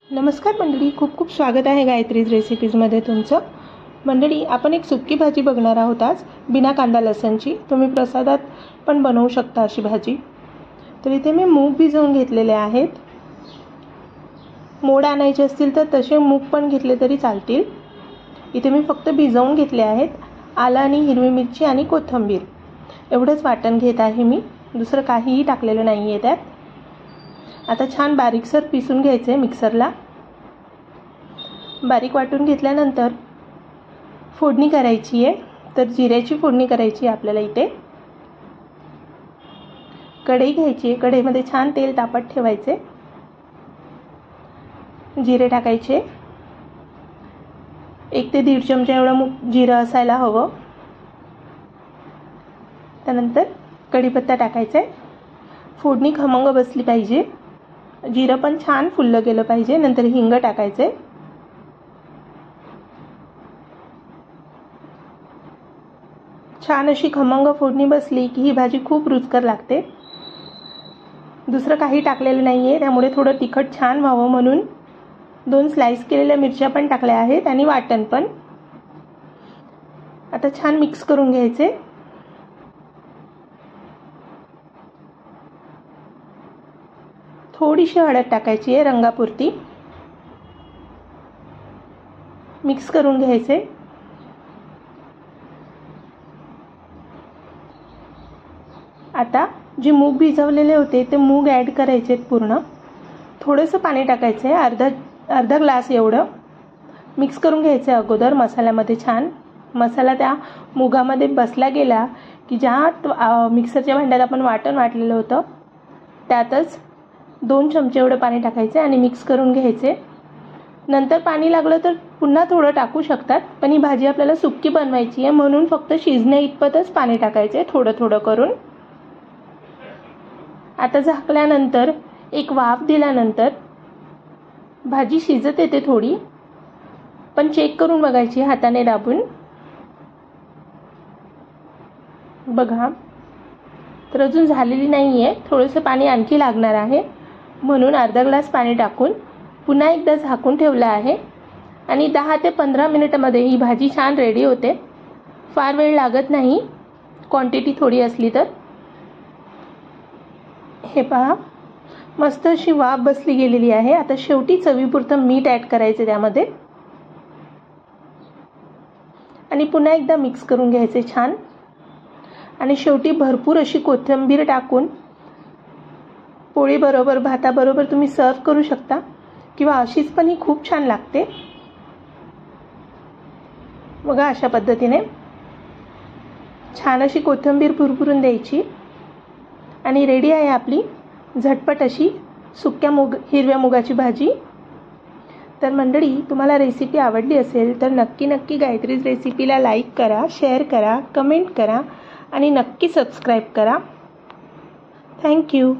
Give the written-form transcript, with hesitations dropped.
नमस्कार मंडळी, खूप खूप स्वागत आहे गायत्रीज रेसिपीजमध्ये तुमचं. मंडळी, आपण एक सुक्की भाजी बघणार आहोत आज, बिना कांदा लसणची. तुम्ही प्रसादात पण बनवू शकता अशी भाजी. तर इथे मी मूग भिजवून घेतलेले आहेत. मोड आणायचे असतील तर तसे मूग पण घेतले तरी चालतील. इथे मी फक्त भिजवून घेतले आहेत. आलं आणि हिरवी मिरची आणि कोथिंबीर एवढंच वाटण घेत आहे मी, दुसरं काहीही टाकलेलं नाही आहे त्यात. आता छान बारीकसर पिसून घ्यायचे मिक्सरला. बारीक वाटून घेतल्यानंतर फोडणी करायची आहे. तर जिऱ्याची फोडणी करायची आहे आपल्याला. इथे कढई घ्यायची आहे. कढईमध्ये छान तेल तापत ठेवायचे. जिरे टाकायचे. 1 ते 1.5 चमचा एवढं जिरं असायला हवं. त्यानंतर कढीपत्ता टाकायचा आहे. फोडणी खमंग बसली पाहिजे. जिरं पण छान फुललं गेलं पाहिजे. नंतर हिंग टाकायचे. छान अशी खमंग फोडणी बसली की ही भाजी खूप रुचकर लागते. दुसरं काही टाकलेलं नाही आहे, त्यामुळे थोडं तिखट छान व्हावं म्हणून 2 स्लाइस केलेल्या मिरच्या पण टाकल्या आहेत आणि वाटण पण. आता छान मिक्स करून घ्यायचे. थोडीशी हळद टाकायची आहे रंगापुरती. मिक्स करून घ्यायचे. आता जे मूग भिजवलेले होते ते मूग ॲड करायचे पूर्ण. थोडंसं पाणी टाकायचं आहे, अर्धा ग्लास एवढं. मिक्स करून घ्यायचं अगोदर मसाल्यामध्ये छान. मसाला त्या मुगामध्ये बसला गेला की ज्या मिक्सरच्या भांड्यात आपण वाटण वाटलेलं होतं त्यातच 2 चमचे एवढं पाणी टाकायचे आणि मिक्स करून घ्यायचे. नंतर पाणी लागलं तर पुन्हा थोडं टाकू शकतात, पण ही भाजी आपल्याला सुक्की बनवायची आहे म्हणून फक्त शिजण्या इतपतच पाणी टाकायचे, थोडं थोडं करून. आता झाकल्यानंतर एक वाफ दिल्यानंतर भाजी शिजत येते थोडी, पण चेक करून बघायची हाताने दाबून. बघा, तर अजून झालेली नाही आहे. थोडंसं पाणी आणखी लागणार आहे म्हणून अर्धा ग्लास पाणी टाकून पुन्हा एकदा झाकून ठेवलं आहे. आणि 10 ते 15 मिनिटामध्ये ही भाजी छान रेडी होते. फार वेळ लागत नाही क्वांटिटी थोडी असली तर. हे पहा, मस्त अशी वाफ बसली गेलेली आहे. आता शेवटी चवीपुरतं मीठ ॲड करायचे त्यामध्ये आणि पुन्हा एकदा मिक्स करून घ्यायचे छान. आणि शेवटी भरपूर अशी कोथिंबीर टाकून पोळीबरोबर भाताबरोबर तुम्ही सर्व करू शकता किंवा अशीच पण ही खूप छान लागते. बघा, अशा पद्धतीने छान अशी कोथिंबीर भुरभुरून द्यायची आणि रेडी आहे आपली झटपट अशी सुक्या हिरव्या मुगाची भाजी. तर मंडळी, तुम्हाला रेसिपी आवडली असेल तर नक्की गायत्रीज रेसिपीला लाईक करा, शेअर करा, कमेंट करा आणि नक्की सबस्क्राईब करा. थँक्यू.